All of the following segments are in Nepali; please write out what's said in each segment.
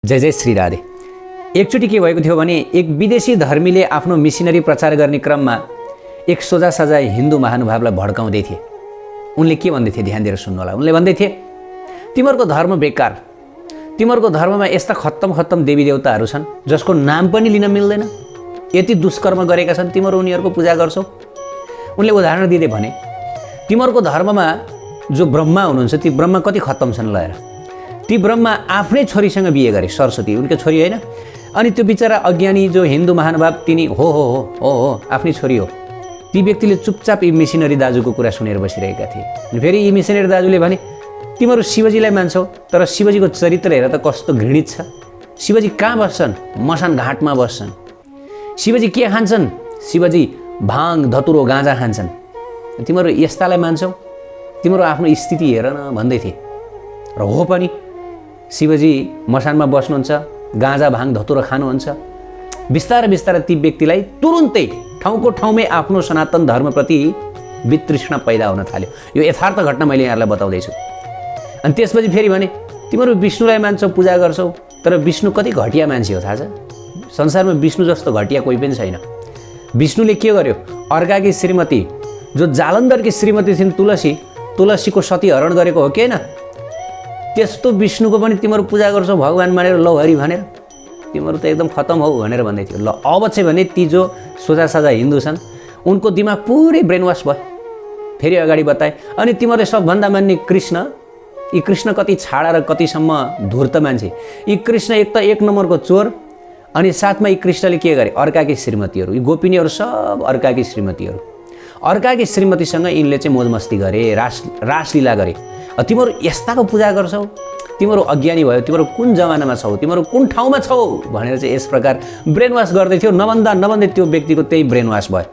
जय जय श्री राधे। एकचोटि के भएको थियो भने एक विदेशी धर्मीले आफ्नो मिसनरी प्रचार गर्ने क्रममा एक सोझा साझा हिन्दू महानुभावलाई भड्काउँदै थिए। उनले के भन्दै थिए ध्यान दिएर सुन्नु होला। उनले भन्दै थिए, तिमीहरूको धर्म बेकार, तिमीहरूको धर्ममा यस्ता खत्तम देवी देवताहरू छन् जसको नाम पनि लिन मिल्दैन, यति दुष्कर्म गरेका छन्, तिमीहरू उनीहरूको पूजा गर्छौ। उनले उदाहरण दिँदै भने, तिमीहरूको धर्ममा जो ब्रह्मा हुनुहुन्छ ती ब्रह्मा कति खत्तम छन् ल हेर। ती ब्रह्मा आफ्नै छोरीसँग बिहे गरे, सरस्वती उनकै छोरी होइन। अनि त्यो बिचरा अज्ञानी जो हिन्दू महानुभाव तिनी हो आफ्नै छोरी हो। ती व्यक्तिले चुपचाप यी मिसनरी दाजुको कुरा सुनेर बसिरहेका थिए। फेरि यी मिसनरी दाजुले भने, तिमीहरू शिवजीलाई मान्छौ तर शिवजीको चरित्र हेर त कस्तो घृणित छ। शिवजी कहाँ बस्छन्? मसान घाटमा बस्छन्। शिवजी के खान्छन्? शिवजी भाङ धतुरो गाँजा खान्छन्। तिमीहरू यस्तालाई मान्छौ? तिमीहरू आफ्नो स्थिति हेर न भन्दै थिए। र हो पनि, शिवजी मसानमा बस्नुहुन्छ, गाँजा भाङ धतुरो खानुहुन्छ। बिस्तारै ती व्यक्तिलाई तुरुन्तै ठाउँको ठाउँमै आफ्नो सनातन धर्मप्रति वितृष्णा पैदा हुन थाल्यो। यो यथार्थ घटना मैले यहाँलाई बताउँदैछु। अनि त्यसपछि फेरि भने, तिमीहरू विष्णुलाई मान्छौ, पूजा गर्छौ, तर विष्णु कति घटिया मान्छे हो थाहा छ? संसारमा विष्णु जस्तो घटिया कोही पनि छैन। विष्णुले के गर्यो? अर्काकी श्रीमती जो जालन्धरकी श्रीमती थिइन् तुलसीको सती हरण गरेको हो कि होइन? त्यस्तो विष्णुको पनि तिमीहरू पूजा गर्छौ भगवान मानेर, लौ हरि भनेर। तिमीहरू त एकदम खत्तम हौ भनेर भन्दै थियो। ल अब चाहिँ भने ती जो सोझा साझा हिन्दू छन् उनको दिमाग पुरै ब्रेन वास भयो। फेरि अगाडि बताए, अनि तिमीहरूले सबभन्दा मान्ने कृष्ण, यी कृष्ण कति छाडा र कतिसम्म धूर्त मान्छे। यी कृष्ण एक त एक नम्बरको चोर, अनि साथमा यी कृष्णले के गरे? अर्काकी श्रीमतीहरू, यी गोपिनीहरू सब अर्काकी श्रीमतीहरू। अर्काकी श्रीमतीसँग यिनले चाहिँ मोजमस्ती गरे, रासलीला गरे। तिमीहरू यस्ताको पूजा गर्छौ? तिमीहरू अज्ञानी भयो, तिमीहरू कुन जमानामा छौ, तिमीहरू कुन ठाउँमा छौ भनेर चाहिँ यस प्रकार ब्रेन वास गर्दै थियो। नभन्दै त्यो व्यक्तिको त्यही ब्रेन वास भयो।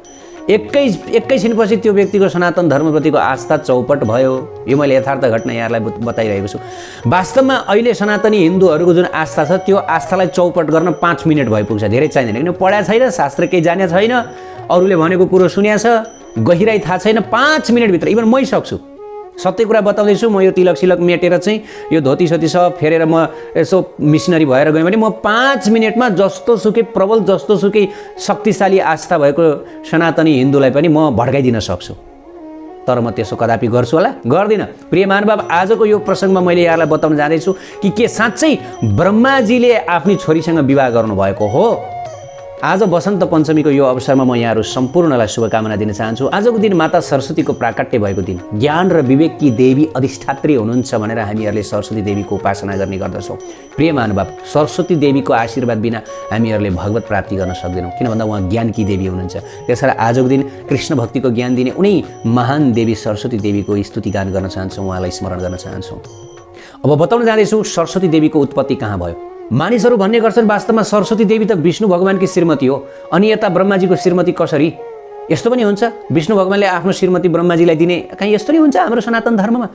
एकैछिनपछि त्यो व्यक्तिको सनातन धर्मप्रतिको आस्था चौपट भयो। यो मैले यथार्थ घटना यहाँलाई बताइरहेको छु। वास्तवमा अहिले सनातनी हिन्दूहरूको जुन आस्था छ त्यो आस्थालाई चौपट गर्न 5 मिनट भइपुग्छ, धेरै चाहिँदैन। किन पढाएको छैन, शास्त्र केही जाने छैन, अरूले भनेको कुरो सुनेको छ, गहिराई थाहा छैन। 5 मिनटभित्र इभन मै सक्छु, सत्य कुरा बताउँदैछु। म यो तिलक सिलक मेटेर चाहिँ यो धोती सोती सब फेरेर म यसो मिसनरी भएर गएँ भने म 5 मिनटमा जस्तोसुकै प्रबल, जस्तोसुकै शक्तिशाली आस्था भएको सनातनी हिन्दूलाई पनि म भड्काइदिन सक्छु। तर म त्यसो कदापि गर्छु होला? गर्दिनँ। प्रिय महानुभाव, आजको यो प्रसङ्गमा मैले यहाँलाई बताउन जाँदैछु कि के साँच्चै ब्रह्माजीले आफ्नी छोरीसँग विवाह गर्नुभएको हो? आज वसन्त पञ्चमीको यो अवसरमा म यहाँहरू सम्पूर्णलाई शुभकामना दिन चाहन्छु। आजको दिन माता सरस्वतीको प्राकट्य भएको दिन, ज्ञान र विवेककी देवी अधिष्ठात्री हुनुहुन्छ भनेर हामीहरूले सरस्वती देवीको उपासना गर्ने गर्दछौँ। प्रिय महानुभाव, सरस्वती देवीको आशीर्वाद बिना हामीहरूले भगवत प्राप्ति गर्न सक्दैनौँ, किन भन्दा उहाँ ज्ञानकी देवी हुनुहुन्छ। त्यसैले आजको दिन कृष्ण भक्तिको ज्ञान दिने उनी महान देवी सरस्वती देवीको स्तुतिगान गर्न चाहन्छौँ, उहाँलाई स्मरण गर्न चाहन्छौँ। अब बताउन जाँदैछु सरस्वती देवीको उत्पत्ति कहाँ भयो। मानिसहरू भन्ने गर्छन् वास्तवमा सरस्वती देवी त विष्णु भगवानकी श्रीमती हो, अनि यता ब्रह्माजीको श्रीमती कसरी? यस्तो पनि हुन्छ? विष्णु भगवानले आफ्नो श्रीमती ब्रह्माजीलाई दिने कहीँ यस्तो नै हुन्छ हाम्रो सनातन धर्ममा?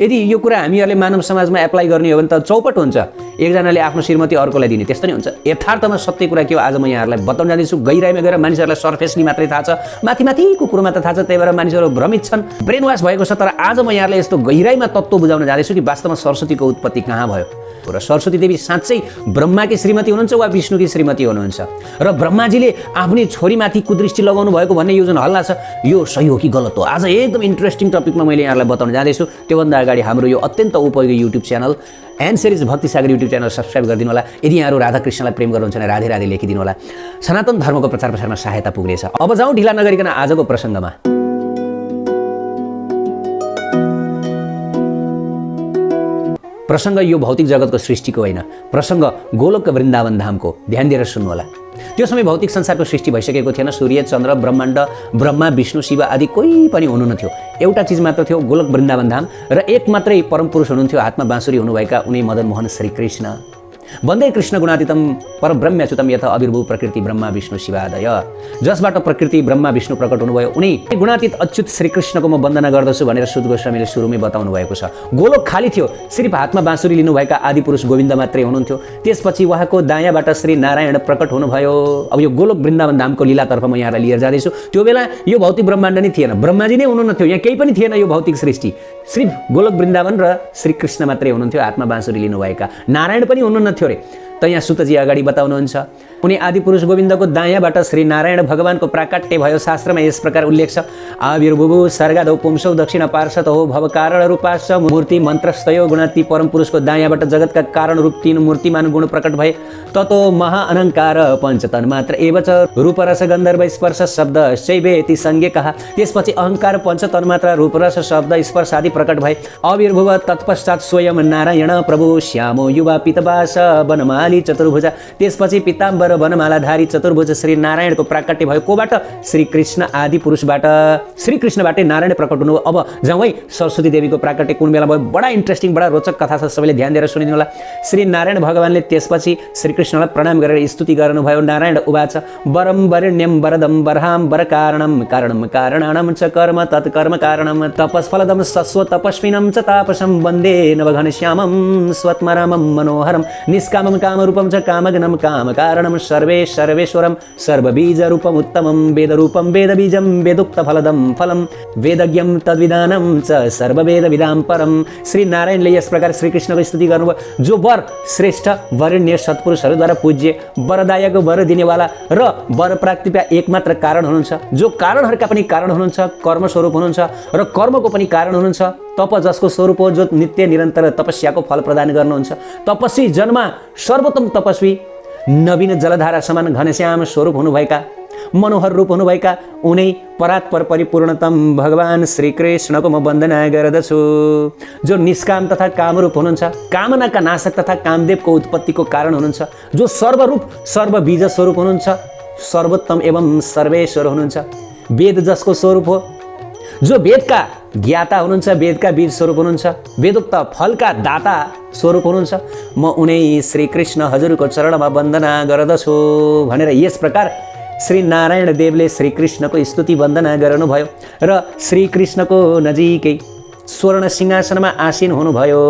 यदि यो कुरा हामीहरूले मानव समाजमा एप्लाई गर्ने हो भने त चौपट हुन्छ। एकजनाले आफ्नो श्रीमती अर्कोलाई दिने, त्यस्तो नै हुन्छ। यथार्थमा सत्य कुरा के हो आज म यहाँहरूलाई बताउन जाँदैछु। गहिराइमा गएर मानिसहरूलाई सर्फेसली मात्रै थाहा छ, माथिको कुरो मात्र थाहा छ, त्यही भएर मानिसहरू भ्रमित छन्, ब्रेन वास भएको छ। तर आज म यहाँलाई यस्तो गहिराइमा तत्त्व बुझाउन जाँदैछु कि वास्तवमा सरस्वतीको उत्पत्ति कहाँ भयो र सरस्वती देवी साँच्चै ब्रह्माकी श्रीमती हुनुहुन्छ वा विष्णुकी श्रीमती हुनुहुन्छ, र ब्रह्माजीले आफ्नै छोरीमाथि कुदृष्टि लगाउनु भएको भन्ने यो जुन हल्ला छ यो सही हो कि गलत हो? आज एकदम इन्ट्रेस्टिङ टपिकमा मैले यहाँलाई बताउन जाँदैछु। त्योभन्दा अगाडि हाम्रो यो अत्यन्त उपयोगी युट्युब च्यानल एन्ड सिरिज भक्ति सागर युट्युब च्यानल सब्सक्राइब गरिदिनु होला। यदि यहाँहरू राधाकृष्णलाई प्रेम गर्नुहुन्छ भने राधे राधे लेखिदिनु होला। सनातन धर्मको प्रचार प्रसारमा सहायता पुग्नेछ। अब जाउँ ढिला नगरिकन आजको प्रसङ्गमा। प्रसङ्ग यो भौतिक जगतको सृष्टिको होइन, प्रसङ्ग गोलोक वृन्दावन धामको। ध्यान दिएर सुन्नु होला। त्यो समय भौतिक संसारको सृष्टि भइसकेको थिएन। सूर्य, चन्द्र, ब्रह्माण्ड, ब्रह्मा, विष्णु, शिव आदि कोही पनि हुनु न थियो। एउटा चिज मात्र थियो, गोलोक वृन्दावन धाम, र एक मात्रै परम पुरुष हुनुहुन्थ्यो, हातमा बाँसुरी हुनुभएका उनी मदन मोहन श्रीकृष्ण। वन्दे कृष्ण गुणातीतम परब्रह्म्यच्युतम यथा अविर्भूव प्रकृति ब्रह्मा विष्णु शिवादय। जसबाट प्रकृति ब्रह्मा विष्णु प्रकट हुनुभयो उनी गुणातीत अच्युत श्रीकृष्णको म वन्दना गर्दछु भनेर सुद गोस्वामीले सुरुमै बताउनु भएको छ। गोलोक खाली थियो, सिर्फ हातमा बाँसुरी लिनुभएका आदि पुरुष गोविन्द मात्रै हुनुहुन्थ्यो। त्यसपछि उहाँको दायाँबाट श्री नारायण प्रकट हुनुभयो। अब यो गोलोक वृन्दावन धामको लीलातर्फ म यहाँलाई लिएर जाँदैछु। त्यो बेला यो भौतिक ब्रह्माण्ड नै थिएन, ब्रह्माजी नै हुनु न थियो, यहाँ केही पनि थिएन यो भौतिक सृष्टि। सिर्फ गोलोक वृन्दावन र श्रीकृष्ण मात्रै हुनुहुन्थ्यो, हातमा बाँसुरी लिनुभएका। नारायण पनि हुनु न थियो रे। त यहाँ सुतजी अगाडि बताउनुहुन्छ। उनी आदिपुरुष गोविन्दको दायाँबाट श्री नारायण भगवानको प्राकट्य भयो। शास्त्रमा यस प्रकार उल्लेख छ, आविर्भुवो सर्गादौ पुंसौ दक्षिण पार्श्वत हो भव कारण रूपाश्च मूर्ति मन्त्रस्तयो गुण। ती परम पुरुषको दायाँबाट जगतका कारण रूप 3 मूर्तिमान गुण प्रकट भए। ततो महाअनङ्कार पञ्चतन मात्र एव च रूपरस गन्धर्व स्पर्श शब्द शैवेति संज्ञकः। त्यसपछि अहङ्कार पञ्चतन मात्र रूपरस शब्द स्पर्श आदि प्रकट भए। अविर्भुव तत्पश्चात स्वयं नारायण प्रभु श्यामो युवा पितवास वनमाली चतुर्भुज। त्यसपछि पिताम्बर वनमालाधारी चतुर्भुज श्री नारायणको प्राकट्य भयो। कोबाट? श्री कृष्ण आदि पुरुषबाट। श्री कृष्णबाटै नारायण प्रकट हुनु। अब जाउँ है सरस्वती देवीको प्राकट्य कुन बेला भयो। बडा इन्ट्रेस्टिङ, बडा रोचक कथा छ, सबैले ध्यान दिएर सुनिदिनु होला। श्री नारायण भगवानले त्यसपछि श्री कृष्णलाई प्रणाम गरेर स्तुति गर्नुभयो। नारायण उवाच, वरम वरेण्यम वरदम वरहाम वर कारणम कारणम कारणाणम च कर्म तत्कर्म कारणम तपस्फलदम सस्व तपस्विनं च तापसं वन्दे नवघनश्यामं स्वत्मरामं मनोहरं निष्कामं कामरूपं च कामगनं कामकारणं सर्वे सर्वेश्वरं सर्वबीजरूपम् उत्तमं वेदरूपं वेदबीजं वेदोक्तफलदं फलं वेदज्ञं तद्विधानं च सर्ववेदविदां परं। श्री नारायणले यस प्रकार श्रीकृष्णको स्तुति गर्नुभयो, जो वर श्रेष्ठ वरेण्य सत्पुरुषहरूद्वारा पूज्य वरदायक वर दिनेवाला र वर प्राप्तिका एकमात्र कारण हुनुहुन्छ, जो कारणहरूका पनि कारण हुनुहुन्छ, कर्मस्वरूप हुनुहुन्छ र कर्मको पनि कारण हुनुहुन्छ। तप जसको स्वरूप हो, जो नित्य निरन्तर तपस्याको फल प्रदान गर्नुहुन्छ। तपस्वी जन्मा सर्वोत्तम तपस्वी नवीन जलधारा समान घनश्याम स्वरूप हुनुभएका मनोहर रूप हुनुभएका उनै परात्पर परिपूर्णतम भगवान श्रीकृष्णको म वन्दना गर्दछु, जो निष्काम तथा कामरूप हुनुहुन्छ, कामनाका नाशक तथा कामदेवको उत्पत्तिको कारण हुनुहुन्छ, जो सर्वरूप सर्वबीज स्वरूप हुनुहुन्छ, सर्वोत्तम एवं सर्वेश्वर हुनुहुन्छ। वेद जसको स्वरूप हो, जो वेदका ज्ञाता हुनुहुन्छ, वेदका बीज स्वरूप हुनुहुन्छ, वेदोक्त फलका दाता स्वरूप हुनुहुन्छ। म उनै श्रीकृष्ण हजुरको चरणमा वन्दना गर्दछु भनेर यस प्रकार श्री नारायण देवले श्रीकृष्णको स्तुति वन्दना गर्नुभयो र श्रीकृष्णको नजिकै स्वर्ण सिंहासनमा आसीन हुनुभयो।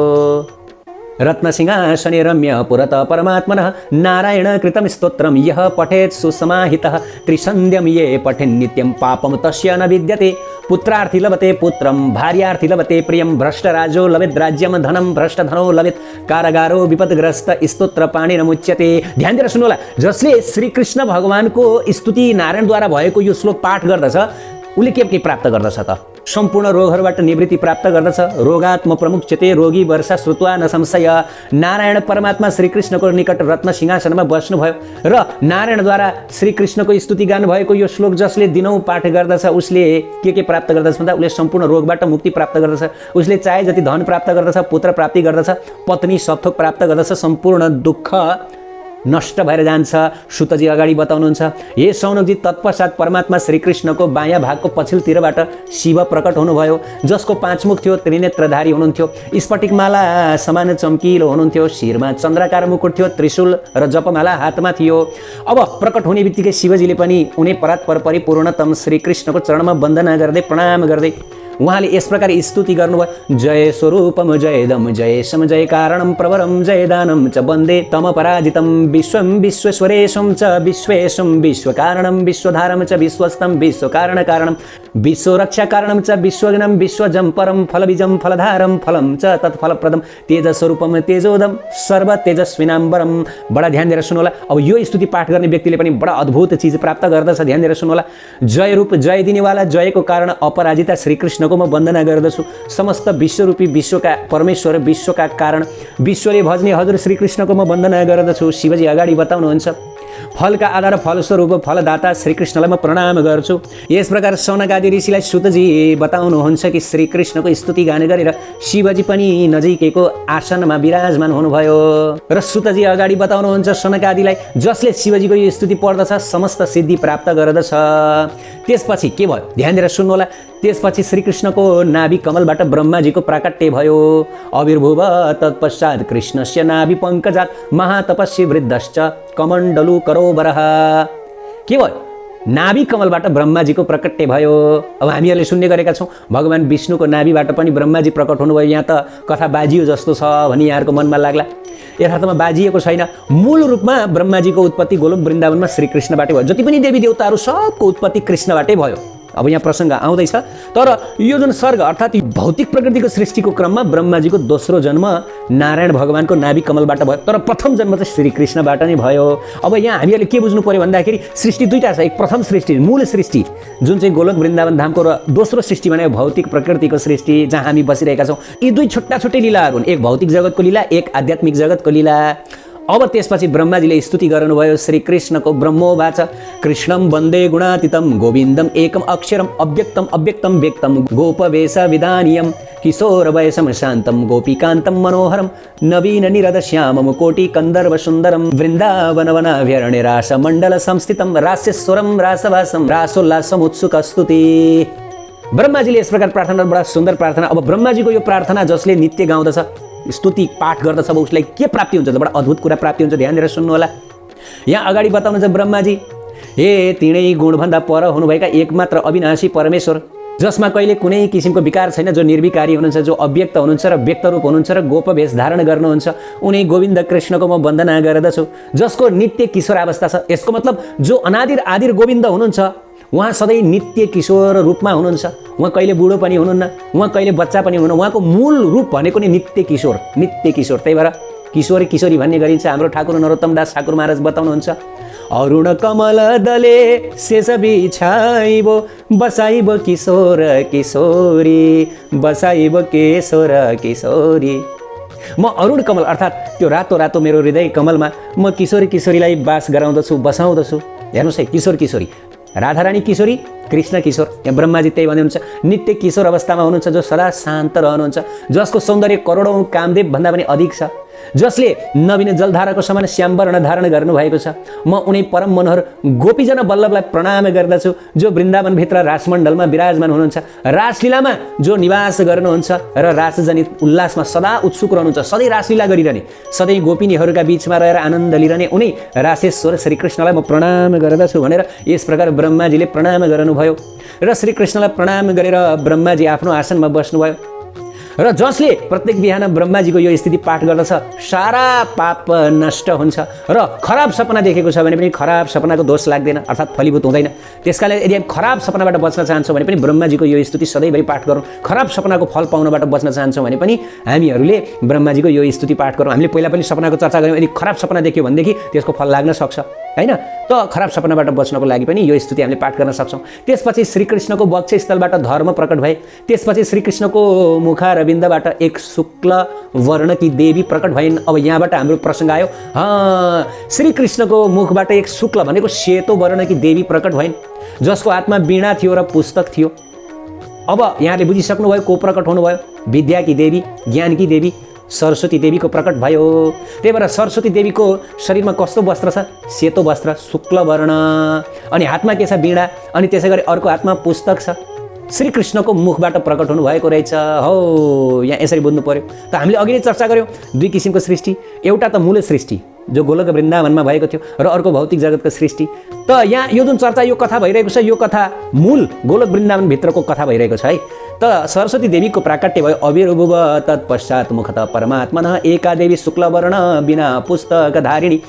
रत्नसिंहासने रम्य पुरत परमात्मनः नारायण कृतं स्तोत्रं यः पठेत् सुसमाहितः त्रिसन्ध्यं ये पठेन् नित्यं पापं तस्य न विद्यते। पुत्रार्थी लभते पुत्रं भार्यार्थी लभते प्रियं भ्रष्टराजो लभेत् राज्यं धनं भ्रष्टधनो लभेत् कारागारो विपदग्रस्त स्तोत्र पाणिनमुच्यते। ध्यान दिएर सुन्नु होला, जसले श्रीकृष्ण भगवानको स्तुति नारायणद्वारा भएको यो श्लोक पाठ गर्दछ उसले के प्राप्त गर्दछ त? सम्पूर्ण रोगहरूबाट निवृत्ति प्राप्त गर्दछ। रोगात्म प्रमुच्यते रोगी वर्षा श्रुत्वा न संशय। नारायण परमात्मा श्रीकृष्णको निकट रत्न सिंहासनमा बस्नुभयो र नारायणद्वारा श्रीकृष्णको स्तुति गान भएको यो श्लोक जसले दिनौँ पाठ गर्दछ उसले के प्राप्त गर्दछ भन्दा उसले सम्पूर्ण रोगबाट मुक्ति प्राप्त गर्दछ। उसले चाहे जति धन प्राप्त गर्दछ, पुत्र प्राप्ति गर्दछ, पत्नी सत्थोक प्राप्त गर्दछ, सम्पूर्ण दुःख नष्ट भएर जान्छ। सुतजी अगाडि बताउनुहुन्छ, हे सौनकजी, तत्पश्चात परमात्मा श्रीकृष्णको बायाँ भागको पछिल्लोतिरबाट शिव प्रकट हुनुभयो, जसको 5 मुख थियो, त्रिनेत्रधारी हुनुहुन्थ्यो, स्फटिकमाला समान चम्किलो हुनुहुन्थ्यो, शिरमा चन्द्राकार मुकुट थियो, त्रिशूल र जपमाला हातमा थियो। अब प्रकट हुने बित्तिकै शिवजीले पनि उनी परात्पर परिपूर्णतम श्रीकृष्णको चरणमा वन्दना गर्दै प्रणाम गर्दै उहाँले यस प्रकार स्तुति गर्नुभयो, जय स्वरूपम जयदम जय सम जय कारणम प्रवरम जय दानम च वन्दे तम पराजितम विश्वम विश्वेश्वरेशम च विश्वेशम विश्वकारणम विश्वधारम च विश्वस्तम विश्वकारण कारणम विश्वरक्षा कारणम च विश्वज्ञम विश्वजम परम फलबीजम फलधारम फलम च तत्फलप्रदम तेजस्वरूपम तेजोदम सर्व तेजस्विनाम्बरम। बडा ध्यान दिएर सुन्नु होला। अब यो स्तुति पाठ गर्ने व्यक्तिले पनि बडा अद्भुत चीज प्राप्त गर्दछ। ध्यान दिएर सुन्नु होला। जय रूप जय दिनेवाला, जयको कारण अपराजिता श्रीकृष्ण म वन्दना गर्दछु। समस्त विश्वरूपी विश्वका परमेश्वर, विश्वका कारण, विश्वले भज्ने हजुर श्रीकृष्णको म वन्दना गर्दछु। शिवजी अगाडि बताउनुहुन्छ, फलका आधार फलस्वरूप फलदाता श्रीकृष्णलाई म प्रणाम गर्छु। यस प्रकार सौनक आदि ऋषिलाई सुतजी बताउनुहुन्छ कि श्रीकृष्णको स्तुति गान गरेर शिवजी पनि नजिकैको आसनमा विराजमान हुनुभयो र सुतजी अगाडि बताउनुहुन्छ सौनक आदिलाई, जसले शिवजीको यो स्तुति पढ्दछ समस्त सिद्धि प्राप्त गर्दछ। त्यसपछि के भयो? ध्यान दिएर सुन्नु होला। त्यसपछि श्रीकृष्णको नाभि कमलबाट ब्रह्माजीको प्राकट्य भयो। अविर्भुव तत्पश्चात कृष्णस्य नाभि पङ्कजात महातपस्वी वृद्धश्च कमण्डलु करोबरः। के भयो? नाभि कमलबाट ब्रह्माजीको प्रकट्य भयो। अब हामीहरूले सुन्ने गरेका छौँ भगवान विष्णुको नाभिबाट पनि ब्रह्माजी प्रकट हुनुभयो। यहाँ त कथा बाजियो जस्तो छ भनी यहाँहरूको मनमा लाग्ला। यथार्थमा बाजिएको छैन। मूल रूपमा ब्रह्माजीको उत्पत्ति गोलोक वृन्दावनमा श्रीकृष्णबाटै भयो। जति पनि देवी देवताहरू सबको उत्पत्ति कृष्णबाटै भयो। अब यहाँ प्रसङ्ग आउँदैछ। तर यो जुन सर्ग अर्थात् भौतिक प्रकृतिको सृष्टिको क्रममा ब्रह्माजीको दोस्रो जन्म नारायण भगवानको नाभि कमलबाट भयो, तर प्रथम जन्म चाहिँ श्रीकृष्णबाट नै भयो। अब यहाँ हामीहरूले के बुझ्नु पर्यो भन्दाखेरि सृष्टि दुईवटा छ, एक प्रथम सृष्टि मूल सृष्टि जुन चाहिँ गोलोक वृन्दावन धामको, र दोस्रो सृष्टि भने भौतिक प्रकृतिको सृष्टि जहाँ हामी बसिरहेका छौँ। यी दुई छुट्टा छुट्टै लीलाहरू हुन्, एक भौतिक जगतको लीला, एक आध्यात्मिक जगतको लीला। अब त्यसपछि ब्रह्माजीले स्तुति गर्नुभयो श्रीकृष्णको। ब्रह्मोवाच कृष्णं वन्दे गुणातीतं गोविन्दम् एकम् अक्षरम् अव्यक्तम् अव्यक्तं व्यक्तं गोपवेशविदानीयं किशोरवयसं शान्तं गोपीकान्तं मनोहरं नवीननिरदश्यामं कोटिकन्दर्वसुन्दरं वृन्दावनवनाभ्यरण्ये रासमण्डलसंस्थितं रास्यस्वरं रासभासं रासोल्लासमुत्सुकस्तुति। ब्रह्माजीले यस प्रकार प्रार्थना, बडा सुन्दर प्रार्थना। अब ब्रह्माजीको यो प्रार्थना जसले नित्य गाउँदछ, स्तुति पाठ गर्दछ, अब उसलाई के प्राप्ति हुन्छ? बडा अद्भुत कुरा प्राप्ति हुन्छ, ध्यान दिएर सुन्नु होला। यहाँ अगाडि बताउनुहुन्छ ब्रह्माजी, हे तीनै गुणभन्दा पर हुनुभएका एकमात्र अविनाशी परमेश्वर, जसमा कहिले कुनै किसिमको विकार छैन, जो निर्विकारी हुनुहुन्छ, जो अव्यक्त हुनुहुन्छ र व्यक्त रूप हुनुहुन्छ र गोपवेश धारण गर्नुहुन्छ, उनी गोविन्द कृष्णको म वन्दना गर्दछु, जसको नित्य किशोर अवस्था छ। यसको मतलब जो अनादिर आदिर गोविन्द हुनुहुन्छ, उहाँ सधैँ नित्य किशोर रूपमा हुनुहुन्छ। उहाँ कहिले बुढो पनि हुनुहुन्न, उहाँ कहिले बच्चा पनि हुनुहुन्न। उहाँको मूल रूप भनेको नि नित्य किशोर, नित्य किशोर। त्यही भएर किशोरी किशोरी भन्ने गरिन्छ। हाम्रो ठाकुर नरोत्तम दास ठाकुर महाराज बताउनुहुन्छ, अरुण कमल दले शेष बिछाइबो बसाइबो किशोर किशोरी, बसाइबो किशोर किशोरी। म अरुण कमल अर्थात् त्यो रातो रातो मेरो हृदय कमलमा म किशोरी किशोरीलाई बास गराउँदछु, बसाउँदछु। हेर्नुहोस् है, किशोर किशोरी, राधारानी किशोरी, कृष्ण किशोर। यहाँ ब्रह्माजी त्यही भन्नुहुन्छ, नित्य किशोर अवस्थामा हुनुहुन्छ, जो सदा शान्त रहनुहुन्छ, जसको सौन्दर्य करोडौँ कामदेव भन्दा पनि अधिक छ, जसले नवीन जलधाराको समान श्याम वर्ण धारण गर्नुभएको छ। म उनी परम मनोहर गोपीजन वल्लभलाई प्रणाम गर्दछु, जो वृन्दावनभित्र रासमण्डलमा विराजमान हुनुहुन्छ, रासलीलामा जो निवास गर्नुहुन्छ र रासजनित उल्लासमा सदा उत्सुक रहनुहुन्छ, सधैँ रासलीला गरिरहने, सधैँ गोपिनीहरूका बीचमा रहेर आनन्द लिइरहने उनी रासेश्वर श्रीकृष्णलाई म प्रणाम गर्दछु भनेर यस प्रकार ब्रह्माजीले प्रणाम गर्नुभयो। र श्रीकृष्णलाई प्रणाम गरेर ब्रह्माजी आफ्नो आसनमा बस्नुभयो। र जसले प्रत्येक बिहान ब्रह्माजीको यो स्थिति पाठ गर्दछ, सारा पाप नष्ट हुन्छ र खराब सपना देखेको छ भने पनि खराब सपनाको दोष लाग्दैन, अर्थात् फलीभूत हुँदैन। त्यसकारण यदि हामी खराब सपनाबाट बच्न चाहन्छौँ भने पनि ब्रह्माजीको यो स्तुति सधैँभरि पाठ गरौँ। खराब सपनाको फल पाउनबाट बच्न चाहन्छौँ भने पनि हामीहरूले ब्रह्माजीको यो स्तुति पाठ गरौँ। हामीले पहिला पनि सपनाको चर्चा गऱ्यौँ, यदि खराब सपना देख्यो भनेदेखि त्यसको फल लाग्न सक्छ, हैन? त खराब सपनाबाट बच्नको लागि पनि यो स्तुति हामीले पाठ गर्न सक्छौँ। त्यसपछि श्रीकृष्णको वक्षस्थलबाट धर्म प्रकट भए। त्यसपछि श्रीकृष्णको मुखारविन्दबाट एक शुक्ल वर्णकी देवी प्रकट भइन्। अब यहाँबाट हाम्रो प्रसङ्ग आयो, श्रीकृष्णको मुखबाट एक शुक्ल भनेको सेतो वर्णकी देवी प्रकट भइन्, जसको हातमा वीणा थियो र पुस्तक थियो। अब यहाँले बुझिसक्नुभयो को प्रकट हुनुभयो? विद्याकी देवी, ज्ञानकी देवी सरस्वती देवीको प्रकट भयो। त्यही भएर सरस्वती देवीको शरीरमा कस्तो वस्त्र छ? सेतो वस्त्र, शुक्ल वर्ण, अनि हातमा के छ? वीणा, अनि त्यसै गरी अर्को हातमा पुस्तक छ। श्रीकृष्णको मुखबाट प्रकट हुनुभएको रहेछ हो। यहाँ यसरी बुझ्नु पर्यो। त हामीले अघि नै चर्चा गऱ्यौँ दुई किसिमको सृष्टि, एउटा त मूल सृष्टि जो गोलोक वृन्दावनमा भएको थियो र अर्को भौतिक जगतको सृष्टि। त यहाँ यो जुन चर्चा, यो कथा भइरहेको छ, यो कथा मूल गोलोक वृन्दावनभित्रको कथा भइरहेको छ है। त सरस्वती देवीको प्राकट्य भयो। अविर्भुव तत्पश्चात् मुखतः परमात्मनः एका देवी शुक्लवर्ण बिना पुस्तक धारिणी।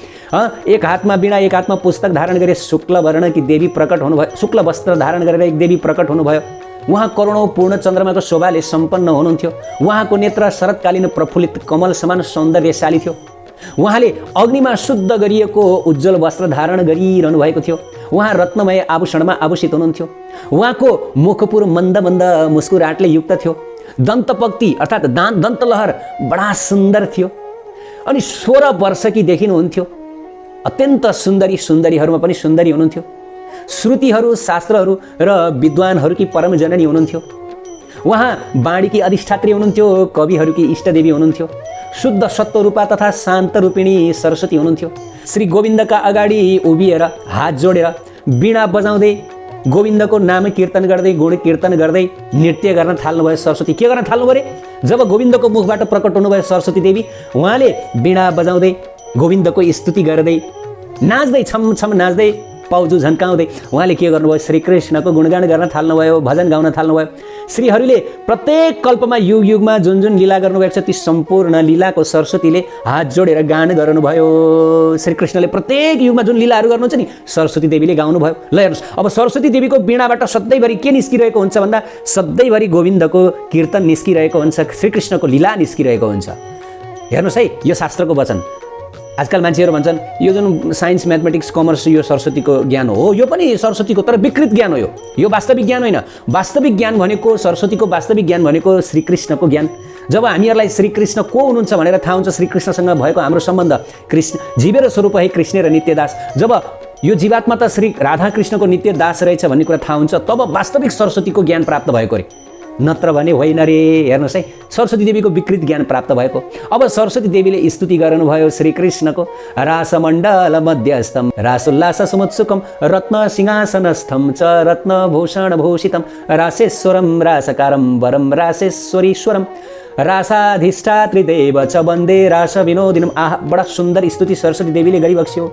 एक हातमा वीणा, एक हातमा पुस्तक धारण गरे शुक्ल वर्णकी देवी प्रकट हुनुभयो। शुक्ल वस्त्र धारण गरेर एक देवी प्रकट हुनुभयो। उहाँ करोडौँ पूर्ण चन्द्रमाको शोभाले सम्पन्न हुनुहुन्थ्यो। उहाँको नेत्र शरतकालीन प्रफुल्लित कमल समान सौन्दर्यशाली थियो। उहाँले अग्निमा शुद्ध गरिएको उज्जवल वस्त्र धारण गरिरहनु भएको थियो। उहाँ रत्नमय आभूषणमा आभूषित हुनुहुन्थ्यो। उहाँको मुखपुर मन्द मन्द मुस्कुराहटले युक्त थियो। दन्तपक्ति अर्थात् दन्तलहर बडा सुन्दर थियो। अनि 16 वर्षकी देखिनुहुन्थ्यो। अत्यन्त सुन्दरी, सुन्दरीहरूमा पनि सुन्दरी हुनुहुन्थ्यो। श्रुतिहरू, शास्त्रहरू र विद्वानहरूकी परम जननी हुनुहुन्थ्यो। उहाँ वाणीकी अधिष्ठात्री हुनुहुन्थ्यो। कविहरूकी इष्टदेवी हुनुहुन्थ्यो। शुद्ध सत्वरूपा तथा शान्त रूपिणी सरस्वती हुनुहुन्थ्यो। श्री गोविन्दका अगाडि उभिएर हात जोडेर वीणा बजाउँदै गोविन्दको नाम कीर्तन गर्दै, गुण कीर्तन गर्दै नृत्य गर्न थाल्नुभयो। सरस्वती के गर्न थाल्नु परे? जब गोविन्दको मुखबाट प्रकट हुनुभयो सरस्वती देवी, उहाँले वीणा बजाउँदै गोविन्दको स्तुति गर्दै नाच्दै, छम छम नाच्दै पाउजु झन्काउँदै उहाँले के गर्नुभयो, श्रीकृष्णको गुणगान गर्न थाल्नुभयो, भजन गाउन थाल्नुभयो। श्रीहरिले प्रत्येक कल्पमा युग युगमा जुन जुन लीला गर्नुभएको छ ती सम्पूर्ण लीलाको सरस्वतीले हात जोडेर गान गर्नुभयो। श्रीकृष्णले प्रत्येक युगमा जुन लीलाहरू गर्नुहुन्छ नि सरस्वती देवीले गाउनुभयो। ल हेर्नुहोस्, अब सरस्वती देवीको वीणाबाट सधैँभरि के निस्किरहेको हुन्छ भन्दा सधैँभरि गोविन्दको कीर्तन निस्किरहेको हुन्छ, श्रीकृष्णको लीला निस्किरहेको हुन्छ। हेर्नुहोस् है, यो शास्त्रको वचन। आजकल मान्छेहरू भन्छन् यो जुन साइन्स म्याथमेटिक्स कमर्स यो सरस्वतीको ज्ञान हो, यो पनि सरस्वतीको, तर विकृत ज्ञान हो। यो वास्तविक ज्ञान होइन। वास्तविक ज्ञान भनेको सरस्वतीको वास्तविक ज्ञान भनेको श्रीकृष्णको ज्ञान। जब हामीहरूलाई श्रीकृष्ण को हुनुहुन्छ भनेर थाहा हुन्छ, श्रीकृष्णसँग भएको हाम्रो सम्बन्ध, कृष्ण जीवेर स्वरूप है कृष्ण र नित्यदास, जब यो जीवात्मा त श्री राधाकृष्णको नित्य दास रहेछ भन्ने कुरा थाहा हुन्छ, तब वास्तविक सरस्वतीको ज्ञान प्राप्त भएको रे, नत्र भने होइन रे। हेर्नुहोस् है, सरस्वती देवीको विकृत ज्ञान प्राप्त भएको। अब सरस्वती देवीले स्तुति गर्नुभयो श्रीकृष्णको। रासमण्डल मध्यस्थम रासोल्लास समुत्सुकम रत्न सिंहासनस्थम च रत्नभूषण भूषितम रासेश्वरम रासकारम वरम रासेश्वरीश्वरम रासाधिष्ठात्रिदेव च वन्दे रास विनोदिनम। आह, बडा सुन्दर स्तुति सरस्वती देवीले गरिबक्स्यो।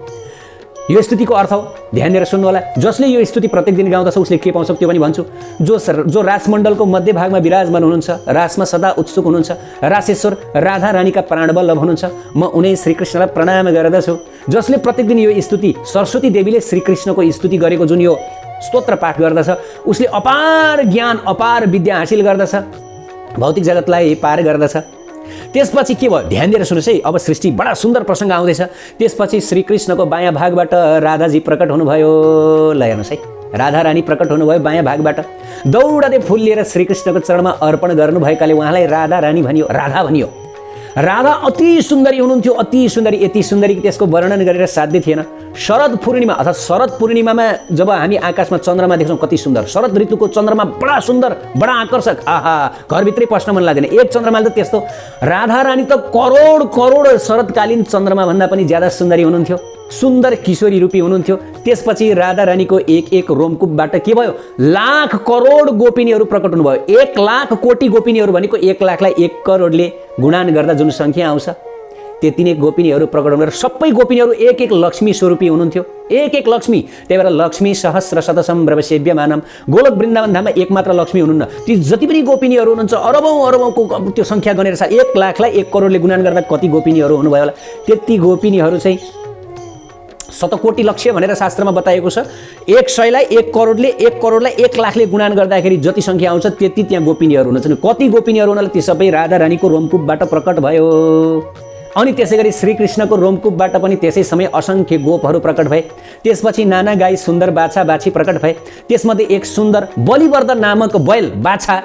यो स्तुतिको अर्थ हो, ध्यान दिएर सुन्नु होला। जसले यो स्तुति प्रत्येक दिन गाउँदछ उसले के पाउँछ त्यो पनि भन्छु। जो रासमण्डलको मध्यभागमा विराजमान हुनुहुन्छ, रासमा सदा उत्सुक हुनुहुन्छ, रासेश्वर राधा रानीका प्राणवल्लभ हुनुहुन्छ, म उनी श्रीकृष्णलाई प्रणाम गर्दछु। जसले प्रत्येक दिन यो स्तुति सरस्वती देवीले श्रीकृष्णको स्तुति गरेको जुन यो स्तोत्र पाठ गर्दछ उसले अपार ज्ञान अपार विद्या हासिल गर्दछ, भौतिक जगतलाई पार गर्दछ। त्यसपछि के भयो, ध्यान दिएर सुन्नुहोस् है। अब सृष्टि बडा सुन्दर प्रसङ्ग आउँदैछ। त्यसपछि श्रीकृष्णको बायाँ भागबाट राधाजी प्रकट हुनुभयो। ल हेर्नुहोस् है, राधा रानी प्रकट हुनुभयो बायाँ भागबाट। दौडदै फुल लिएर श्रीकृष्णको चरणमा अर्पण गर्नुभएकाले उहाँलाई राधा रानी भनियो, राधा भनियो। राधा अति सुन्दरी हुनुहुन्थ्यो, अति सुन्दरी, यति सुन्दरी कि त्यसको वर्णन गरेर साध्य थिएन। शरद पूर्णिमा अर्थात् शरद पूर्णिमामा जब हामी आकाशमा चन्द्रमा देख्छौँ कति सुन्दर, शरद ऋतुको चन्द्रमा बडा सुन्दर, बडा आकर्षक। आहा, घरभित्रै पस्न मन लाग्दैन। एक चन्द्रमाले त त्यस्तो। राधा रानी त करोड करोड शरदकालीन चन्द्रमा भन्दा पनि ज्यादा सुन्दरी हुनुहुन्थ्यो, सुन्दर किशोरी रूपी हुनुहुन्थ्यो। त्यसपछि राधा रानीको एक एक रोमकुपबाट के भयो, लाख करोड गोपिनीहरू प्रकट हुनुभयो। 1 लाख कोटी गोपिनीहरू भनेको 1 लाखलाई 1 करोडले गुणान गर्दा जुन सङ्ख्या आउँछ त्यति नै गोपिनीहरू प्रकट हुनु। सबै गोपिनीहरू एक एक लक्ष्मी स्वरूपी हुनुहुन्थ्यो, एक एक लक्ष्मी। त्यही भएर लक्ष्मी सहस्र शतसम ब्रवसेव्यमानम। गोलोक वृन्दावन धाममा एक मात्र लक्ष्मी हुनुहुन्न, ती जति पनि गोपिनीहरू हुनुहुन्छ अरबौँ अरबौँको त्यो सङ्ख्या गनेर 1 लाखलाई 1 करोडले गुणान गर्दा कति गोपिनीहरू हुनुभयो होला। त्यति गोपिनीहरू चाहिँ शतकोटी लक्ष्य भनेर शास्त्रमा बताएको छ। 100लाई 1 करोडले 1 करोडलाई 1 लाखले गुणान गर्दाखेरि जति सङ्ख्या आउँछ त्यति त्यहाँ गोपिनीहरू हुनुहुन्छ। कति गोपिनीहरू हुनाले ती सबै राधा रानीको रोमकुपबाट प्रकट भयो। अनि त्यसै गरी श्रीकृष्णको रोमकुपबाट पनि त्यसै समय असङ्ख्य गोपहरू प्रकट भए। त्यसपछि नाना गाई सुन्दर बाछा बाछी प्रकट भए। त्यसमध्ये एक सुन्दर बलिवर्धन नामक बैल बाछा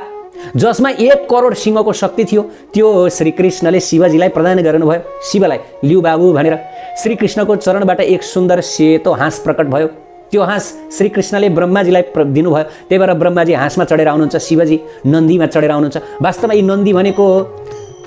जसमा 1 करोड सिंहको शक्ति थियो त्यो श्रीकृष्णले शिवजीलाई प्रदान गर्नुभयो। शिवलाई लिउ बाबु भनेर श्रीकृष्णको चरणबाट एक सुन्दर सेतो हाँस प्रकट भयो। त्यो हाँस श्रीकृष्णले ब्रह्माजीलाई दिनुभयो। त्यही भएर ब्रह्माजी हाँसमा चढेर आउनुहुन्छ, शिवजी नन्दीमा चढेर आउनुहुन्छ। वास्तवमा यी नन्दी भनेको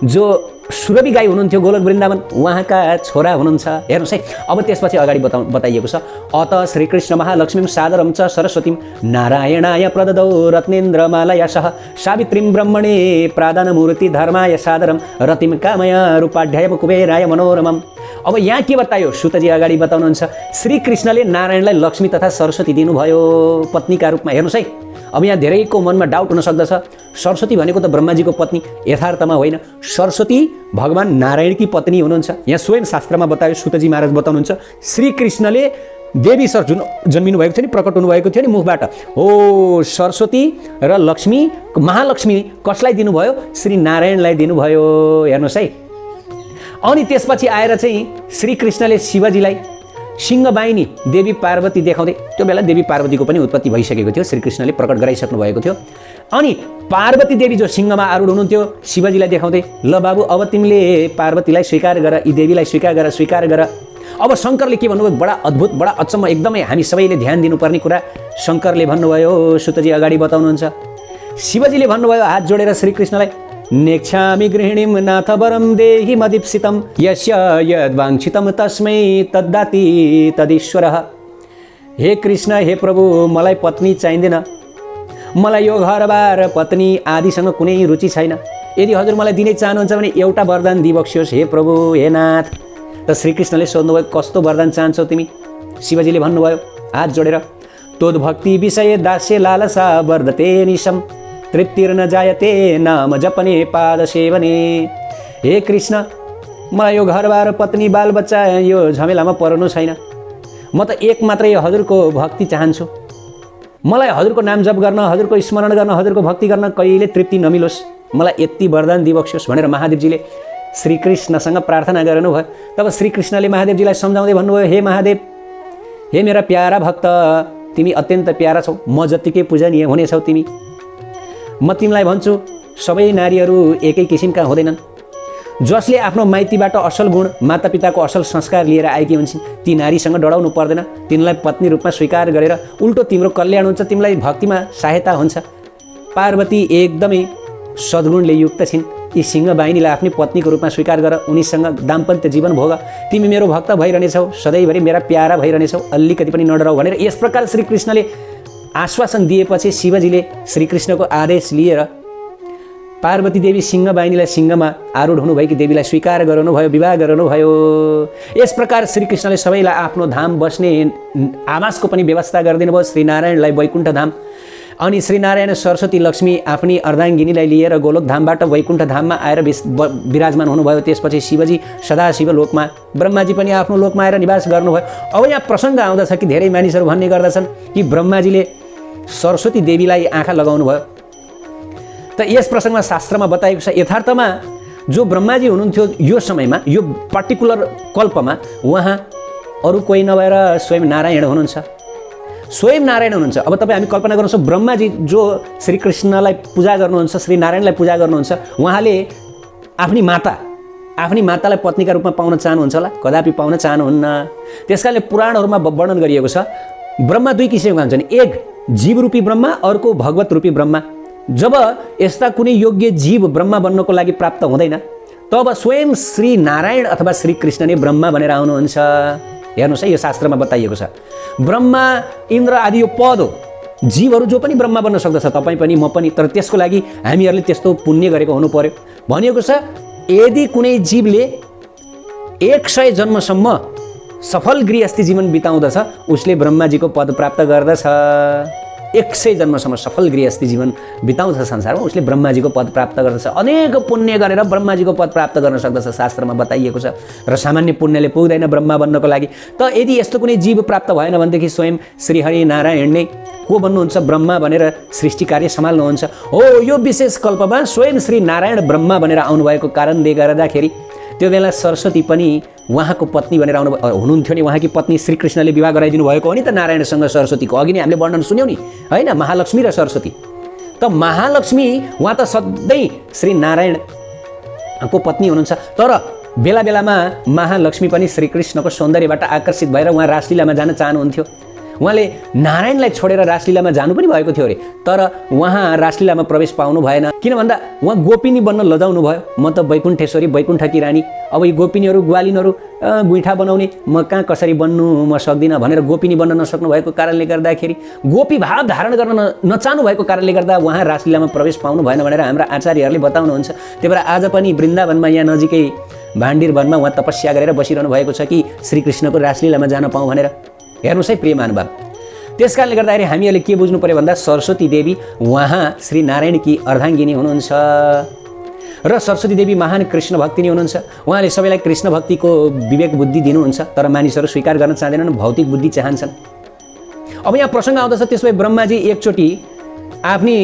जो सुरभि गाई हुनुहुन्थ्यो गोलोक वृन्दावन उहाँका छोरा हुनुहुन्छ। हेर्नुहोस् है, अब त्यसपछि अगाडि बताइएको छ। अत श्रीकृष्ण महालक्ष्मीं सादरं च सरस्वतीं नारायणाय प्रददौ रत्नेन्द्रमालया सह सावित्रीं ब्रह्मणे प्रादानमूर्ति धर्माय सादरं रतिं कामय रूपाढ्याय कुबेराय मनोरमम्। अब यहाँ के बतायो, सुतजी अगाडि बताउनुहुन्छ। श्रीकृष्णले नारायणलाई लक्ष्मी तथा सरस्वती दिनुभयो पत्नीका रूपमा। हेर्नुहोस् है, अब यहाँ धेरैको मनमा डाउट हुन सक्दछ, सरस्वती भनेको त ब्रह्माजीको पत्नी, यथार्थमा होइन। सरस्वती भगवान नारायणकी पत्नी हुनुहुन्छ। यहाँ स्वयं शास्त्रमा बतायो, सुतजी महाराज बताउनुहुन्छ। श्रीकृष्णले देवी सर जुन जन्मिनु भएको थियो नि, प्रकट हुनुभएको थियो नि मुखबाट, हो सरस्वती र लक्ष्मी महालक्ष्मी कसलाई दिनुभयो, श्री नारायणलाई दिनुभयो। हेर्नुहोस् है, अनि त्यसपछि आएर चाहिँ श्रीकृष्णले शिवजीलाई सिंहवाहिनी देवी पार्वती देखाउँदै, त्यो बेला देवी पार्वतीको पनि उत्पत्ति भइसकेको थियो, श्रीकृष्णले प्रकट गराइसक्नु भएको थियो। अनि पार्वती देवी जो सिंहमा आरूढ हुनुहुन्थ्यो शिवजीलाई देखाउँदै, ल बाबु अब तिमीले पार्वतीलाई स्वीकार गर, यी देवीलाई स्वीकार गर। अब शङ्करले के भन्नुभयो, बडा अद्भुत बडा अचम्म, एकदमै हामी सबैले ध्यान दिनुपर्ने कुरा शङ्करले भन्नुभयो। सुतजी अगाडि बताउनुहुन्छ। शिवजीले भन्नुभयो हात जोडेर श्रीकृष्णलाई, नेक्षामि गृहिणीं नाथ वरं देहि मदीप्सितं यस्य यद्वाञ्छितं तस्मै तद्दाति तदीश्वरः। हे कृष्ण, हे प्रभु, मलाई पत्नी चाहिँदैन, मलाई यो घरबार पत्नी आदिसँग कुनै रुचि छैन। यदि हजुर मलाई दिनै चाहनुहुन्छ भने एउटा वरदान दिबक्सियोस् हे प्रभु, हे नाथ। त श्रीकृष्णले सोध्नुभयो, कस्तो वरदान चाहन्छौ तिमी? शिवजीले भन्नुभयो, हात जोडेर तोद भक्ति विषय दास्य लालसा वर्धते निशम तृप्तिर्न जायते नाम जपने पाद सेवने। हे कृष्ण, मलाई यो घरबार पत्नी बालबच्चा यो झमेलामा पर्नु छैन। म त एक मात्रै हजुरको भक्ति चाहन्छु। मलाई हजुरको नाम जप गर्न, हजुरको स्मरण गर्न, हजुरको भक्ति गर्न कहिले तृप्ति नमिलोस्। मलाई यति वरदान दिबक्स्योस् भनेर महादेवजीले श्रीकृष्णसँग प्रार्थना गर्नुभयो। तब श्रीकृष्णले महादेवजीलाई सम्झाउँदै भन्नुभयो, हे महादेव, हे मेरा प्यारा भक्त, तिमी अत्यन्त प्यारा छौ, म जत्तिकै पूजनीय हुनेछौ तिमी। म तिमीलाई भन्छु, सबै नारीहरू एकै किसिमका हुँदैनन्। जसले आफ्नो माइतीबाट असल गुण, मातापिताको असल संस्कार लिएर आएकी हुन्छन्, ती नारीसँग डराउनु पर्दैन। तिनलाई पत्नी रूपमा स्वीकार गरेर उल्टो तिम्रो कल्याण हुन्छ, तिमीलाई भक्तिमा सहायता हुन्छ। पार्वती एकदमै सद्गुणले युक्त छिन्। यी सिंहवाहिनीलाई आफ्नै पत्नीको रूपमा स्वीकार गर, उनीसँग दाम्पत्य जीवन भोग। तिमी मेरो भक्त भइरहनेछौ, सधैँभरि मेरा प्यारा भइरहनेछौ, अलिकति पनि नडराउ भनेर यस प्रकार श्रीकृष्णले आश्वासन दिएपछि शिवजीले श्रीकृष्णको आदेश लिएर पार्वती देवी सिंहवाहिनीलाई सिंहमा आरूढ हुनुभएकी देवीलाई स्वीकार गराउनुभयो, विवाह गराउनुभयो। यस प्रकार श्रीकृष्णले सबैलाई आफ्नो धाम बस्ने आवासको पनि व्यवस्था गरिदिनु भयो, श्रीनारायणलाई वैकुण्ठ धाम। अनि श्रीनारायण सरस्वती लक्ष्मी आफ्नी अर्धाङ्गिनीलाई लिएर गोलोक धामबाट वैकुण्ठ धाममा आएर विराजमान हुनुभयो। त्यसपछि शिवजी सदाशिव लोकमा, ब्रह्माजी पनि आफ्नो लोकमा आएर निवास गर्नुभयो। अब यहाँ प्रसङ्ग आउँदछ कि धेरै मानिसहरू भन्ने गर्दछन् कि ब्रह्माजीले सरस्वती देवीलाई आँखा लगाउनु भयो। त यस प्रसङ्गमा शास्त्रमा बताएको छ, यथार्थमा जो ब्रह्माजी हुनुहुन्थ्यो यो समयमा, यो पर्टिकुलर कल्पमा, उहाँ अरू कोही नभएर स्वयं नारायण हुनुहुन्छ, स्वयं नारायण हुनुहुन्छ। अब तपाईँ हामी कल्पना गर्नुहोस्, ब्रह्माजी जो श्रीकृष्णलाई पूजा गर्नुहुन्छ, श्रीनारायणलाई पूजा गर्नुहुन्छ, उहाँले आफ्नी मातालाई पत्नीका रूपमा पाउन चाहनुहुन्छ होला? कदापि पाउन चाहनुहुन्न। त्यसकारणले पुराणहरूमा वर्णन गरिएको छ, ब्रह्मा दुई किसिमका हुन्छन्, एक जीवरूपी ब्रह्मा, अर्को भगवत रूपी ब्रह्मा। जब यस्ता कुनै योग्य जीव ब्रह्मा बन्नको लागि प्राप्त हुँदैन, तब स्वयं श्री नारायण अथवा श्रीकृष्ण नै ब्रह्मा बनेर आउनुहुन्छ। हेर्नुहोस् है, यो शास्त्रमा बताइएको छ। ब्रह्मा, इन्द्र आदि यो पद हो। जीवहरू जो पनि ब्रह्मा बन्न सक्दछ, तपाईँ पनि म पनि। तर त्यसको लागि हामीहरूले त्यस्तो पुण्य गरेको हुनु पर्यो। भनिएको छ, यदि कुनै जीवले 100 जन्मसम्म सफल गृहस्थी जीवन बिताउँदछ, उसले ब्रह्माजीको पद प्राप्त गर्दछ। 100 जन्मसम्म सफल गृहस्थी जीवन बिताउँछ संसारमा, उसले ब्रह्माजीको पद प्राप्त गर्दछ। अनेक पुण्य गरेर ब्रह्माजीको पद प्राप्त गर्न सक्दछ, शास्त्रमा बताइएको छ। र सामान्य पुण्यले पुग्दैन ब्रह्मा बन्नको लागि। त यदि यस्तो कुनै जीव प्राप्त भएन भनेदेखि स्वयं श्रीहरि नारायण नै को बन्नुहुन्छ? ब्रह्मा बनेर सृष्टि कार्य सम्हाल्नुहुन्छ। हो, यो विशेष कल्पमा स्वयं श्री नारायण ब्रह्मा बनेर आउनुभएको कारणले गर्दाखेरि त्यो बेला सरस्वती पनि उहाँको पत्नी बनेर हुनुहुन्थ्यो नि। उहाँकी पत्नी श्रीकृष्णले विवाह गराइदिनु भएको हो नि त नारायणसँग सरस्वतीको। अघि नै हामीले वर्णन सुन्यौँ नि, होइन? महालक्ष्मी र सरस्वती। त महालक्ष्मी उहाँ त सधैँ श्री नारायणको पत्नी हुनुहुन्छ। तर बेला बेलामा महालक्ष्मी पनि श्रीकृष्णको सौन्दर्यबाट आकर्षित भएर उहाँ रासलीलामा जान चाहनुहुन्थ्यो। उहाँले नारायणलाई छोडेर रासलीलामा जानु पनि भएको थियो अरे, तर उहाँ रासलीलामा प्रवेश पाउनु भएन। किन भन्दा उहाँ गोपिनी बन्न लजाउनु भयो। म त वैकुण्ठेश्वरी, वैकुण्ठकी रानी, अब यी गोपिनीहरू ग्वालिनहरू गुइठा बनाउने, म कहाँ कसरी बन्नु, म सक्दिनँ भनेर गोपिनी बन्न नसक्नु भएको कारणले गर्दाखेरि, गोपी भाव धारण गर्न नचाहनु भएको कारणले गर्दा उहाँ रासलीलामा प्रवेश पाउनु भएन भनेर हाम्रा आचार्यहरूले बताउनुहुन्छ। त्यही भएर आज पनि वृन्दावनमा यहाँ नजिकै भाण्डीर वनमा उहाँ तपस्या गरेर बसिरहनु भएको छ कि श्रीकृष्णको रासलीलामा जान पाऊँ भनेर। हेर्नुहोस् है प्रिय महानुभाव, त्यस कारणले गर्दाखेरि हामीहरूले के बुझ्नु पर्यो भन्दा सरस्वती देवी उहाँ श्री नारायणकी अर्धाङ्गिनी हुनुहुन्छ र सरस्वती देवी महान कृष्ण भक्तिनी हुनुहुन्छ। उहाँले सबैलाई कृष्ण भक्तिको विवेक बुद्धि दिनुहुन्छ, तर मानिसहरू स्वीकार गर्न चाहँदैनन्, भौतिक बुद्धि चाहन्छन्। अब यहाँ प्रसङ्ग आउँदछ, त्यसो भए ब्रह्माजी एकचोटि आफ्नी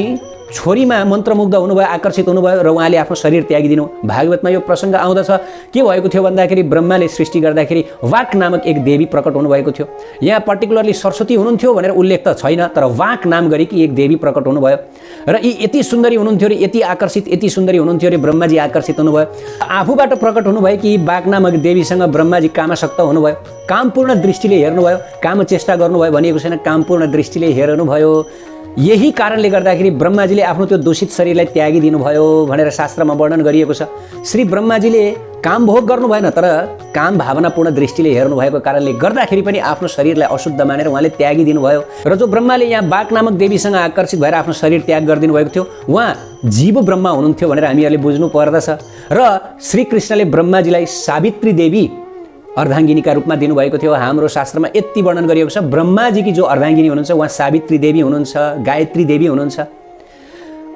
छोरीमा मन्त्रमुग्ध हुनुभयो, आकर्षित हुनुभयो र उहाँले आफ्नो शरीर त्यागिदिनु। भागवतमा यो प्रसङ्ग आउँदछ। के भएको थियो भन्दाखेरि ब्रह्माले सृष्टि गर्दाखेरि वाक नामक एक देवी प्रकट हुनुभएको थियो। यहाँ पर्टिकुलरली सरस्वती हुनुहुन्थ्यो भनेर उल्लेख त छैन, तर वाक नाम गरेकी एक देवी प्रकट हुनुभयो र यी यति सुन्दरी हुनुहुन्थ्यो अरे, यति आकर्षित, यति सुन्दरी हुनुहुन्थ्यो अरे, ब्रह्माजी आकर्षित हुनुभयो। आफूबाट प्रकट हुनुभयो कि वाक नामक देवीसँग ब्रह्माजी कामासक्त हुनुभयो। कामपूर्ण दृष्टिले हेर्नुभयो, काम चेष्टा गर्नुभयो भनिएको छैन, कामपूर्ण दृष्टिले हेर्नुभयो। यही कारणले गर्दाखेरि ब्रह्माजीले आफ्नो त्यो दूषित शरीरलाई त्यागिदिनु भयो भनेर शास्त्रमा वर्णन गरिएको छ। श्री ब्रह्माजीले काम भोग गर्नु भएन, तर काम भावनापूर्ण दृष्टिले हेर्नु भएको कारणले गर्दाखेरि पनि आफ्नो शरीरलाई अशुद्ध मानेर उहाँले त्यागिदिनु भयो। र जो ब्रह्माले यहाँ बाक नामक देवीसँग आकर्षित भएर आफ्नो शरीर त्याग गरिदिनु भएको थियो, उहाँ जीव ब्रह्मा हुनुहुन्थ्यो भनेर हामीहरूले बुझ्नु पर्दछ। र श्रीकृष्णले ब्रह्माजीलाई सावित्री देवी अर्धाङ्गिनीका रूपमा दिनुभएको थियो। हाम्रो शास्त्रमा यति वर्णन गरिएको छ, ब्रह्माजीकी जो अर्धाङ्गिनी हुनुहुन्छ उहाँ सावित्री देवी हुनुहुन्छ, गायत्री देवी हुनुहुन्छ।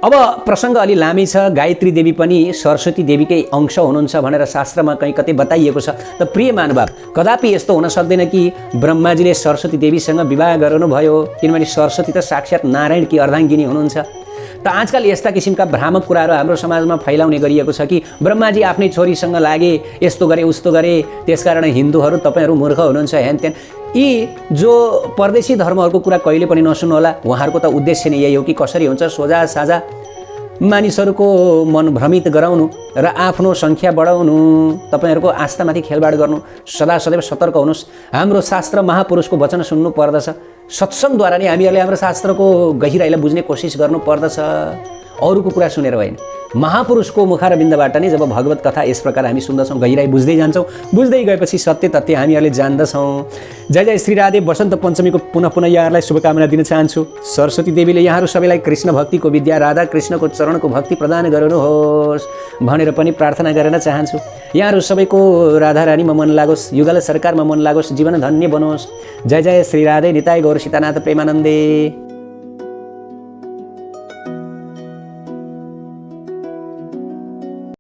अब प्रसङ्ग अलि लामै छ, गायत्री देवी पनि सरस्वती देवीकै अंश हुनुहुन्छ भनेर शास्त्रमा कहीँ कतै बताइएको छ। त प्रिय महानुभाव, कदापि यस्तो हुन सक्दैन कि ब्रह्माजीले सरस्वती देवीसँग विवाह गर्नुभयो, किनभने सरस्वती त साक्षात् नारायणकी अर्धाङ्गिनी हुनुहुन्छ। त आजकल यस्ता किसिमका भ्रामक कुराहरू हाम्रो समाजमा फैलाउने गरिएको छ कि ब्रह्माजी आफ्नै छोरीसँग लागे, यस्तो गरे उस्तो गरे, त्यसकारण हिन्दूहरू तपाईँहरू मूर्ख हुनुहुन्छ, हेन तेन। यी जो परदेशी धर्महरूको कुरा कहिले पनि नसुन्नुहोला। उहाँहरूको त उद्देश्य नै यही हो कि कसरी हुन्छ सोझा साझा मानिसहरूको मन भ्रमित गराउनु र आफ्नो सङ्ख्या बढाउनु, तपाईँहरूको आस्थामाथि खेलबाड गर्नु। सदा सदैव सतर्क हुनुहोस्। हाम्रो शास्त्र महापुरुषको वचन सुन्नु पर्दछ। सत्सङ्गद्वारा नै हामीहरूले हाम्रो शास्त्रको गहिराइलाई बुझ्ने कोसिस गर्नु पर्दछ, अरूको कुरा सुनेर होइन। महापुरुषको मुखारबिन्दबाट नै जब भगवत कथा यस प्रकार हामी सुन्दछौँ, गहिराई बुझ्दै जान्छौँ, बुझ्दै गएपछि सत्य तथ्य हामीहरूले जान्दछौँ। जय जय श्री राधे। वसन्त पञ्चमीको पुनः पुनः यहाँहरूलाई शुभकामना दिन चाहन्छु। सरस्वती देवीले यहाँहरू सबैलाई कृष्ण भक्तिको विद्या, राधा कृष्णको चरणको भक्ति प्रदान गर्नुहोस् भनेर पनि प्रार्थना गर्न चाहन्छु। यहाँहरू सबैको राधा रानीमा मन लागोस्, युगल सरकारमा मन लागोस्, जीवन धन्य बनोस्। जय जय श्री राधे। निताई गौर सीतानाथ प्रेमानन्दे।